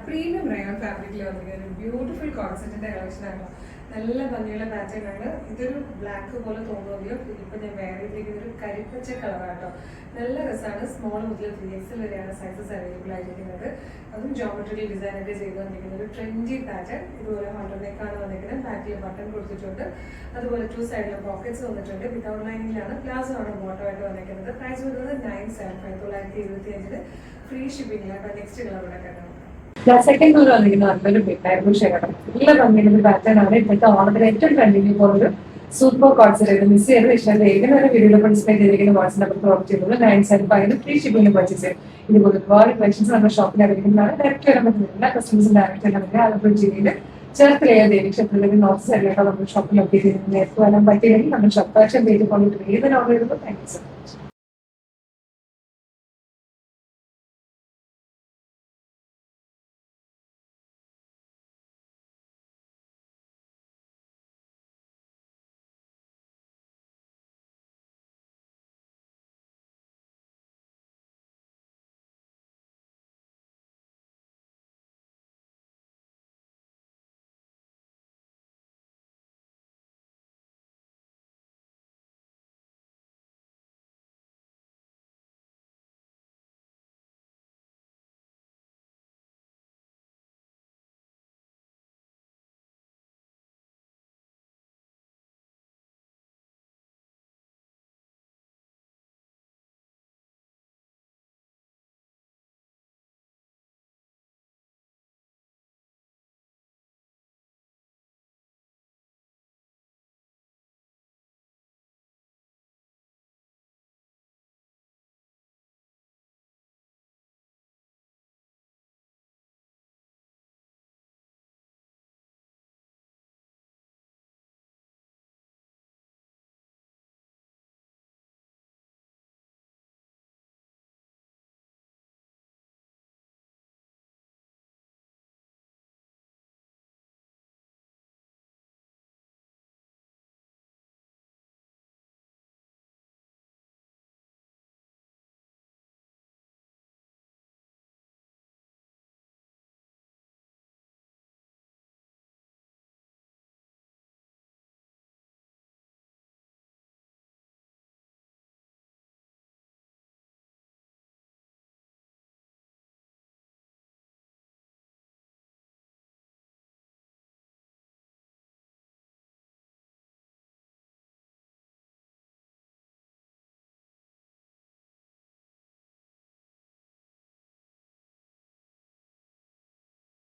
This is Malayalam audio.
പ്രീമിയം റയോൺ ഫാബ്രിക്കിൽ വന്നിരിക്കുന്ന ഒരു ബ്യൂട്ടിഫുൾ കോൺസെപ്റ്റിന്റെ കളക്ഷൻ ആണ്. നല്ല ഭംഗിയുള്ള പാറ്റേൺ ആണ്. ഇതൊരു ബ്ലാക്ക് പോലെ തോന്നുമെങ്കിലും ഇതിപ്പോൾ ഞാൻ വേറെ ചെയ്തിരിക്കുന്ന ഒരു കരിപ്പച്ച കളറാട്ടോ. നല്ല രസമാണ്. സ്മോൾ മുതൽ 3XL വരെയാണ് സൈസസ് അവൈലബിൾ ആയിരിക്കുന്നത്. അതും ജോമെട്രിക്കൽ ഡിസൈൻ ഒക്കെ ചെയ്ത് വന്നിരിക്കുന്ന ഒരു ട്രെൻഡി പാറ്റേൺ. ഇതുപോലെ ഹോൾഡറിലേക്കാണ് വന്നിരിക്കുന്നത്. ബാക്കിൽ ബട്ടൺ കൊടുത്തിട്ടുണ്ട്. അതുപോലെ 2 സൈഡിലെ പോക്കറ്റ്സ് വന്നിട്ടുണ്ട്. വിതൗട്ട് ലൈനിലാണ്. പ്ലാസോ ആണ് ബോട്ടം ആയിട്ട് വന്നിരിക്കുന്നത്. പ്രൈസ് വരുന്നത് 975 975 ഫ്രീ ഷിപ്പിംഗിലാണ്. നെക്സ്റ്റ് കളർ ഇവിടെ കാണാം. സെക്കൻഡ് കളർ വന്നിരിക്കുന്ന നല്ലൊരു ബിഗ് ഷെയ്ഡാണ്. നല്ല ഭംഗിയുള്ള പാറ്റേൺ ആണ്. ഇപ്പോഴത്തെ ഓണത്തിന് ഏറ്റവും ട്രെൻഡിംഗ് പോകുന്നത് സൂപ്പർ കോൺസെപ്റ്റ് മിസ് ചെയ്ത് ഇഷ്ടം ഏതൊരു വീഡിയോ ഡിസ്പ്ലേ ചെയ്തിരിക്കുന്ന വാട്സ് നമ്പർ പ്രോഡക്റ്റ് ചെയ്തത് 975 ഫ്രീ ഷിപ്പിംഗ് പർച്ചേസ് ചെയ്യും. ഇതുപോലെ ഒരുപാട് കളക്ഷൻസ് നമ്മുടെ ഷോപ്പിൽ അവൈലബിളാണ്. ഡയറക്റ്റ് വരാൻ പറ്റുന്നില്ല. കസ്റ്റമേഴ്സിന് ഡയറക്റ്റ് വരാൻ ആലപ്പുഴ ജില്ലയിൽ ചേർത്തലയ ദേവീക്ഷേത്രത്തിൽ നോർത്ത് സൈഡിലായിട്ടോ നമ്മുടെ ഷോപ്പിൽ ലൊക്കേറ്റ് ചെയ്യുന്നത്. നേരത്തെ വരാൻ പറ്റിയില്ലെങ്കിൽ നമ്മുടെ ഷോപ്പ് കളക്ഷൻ പേജ് കൊണ്ടിട്ട് ഏതൊരു ഓർഡർ ചെയ്യുമ്പോൾ താങ്ക് യു സർ.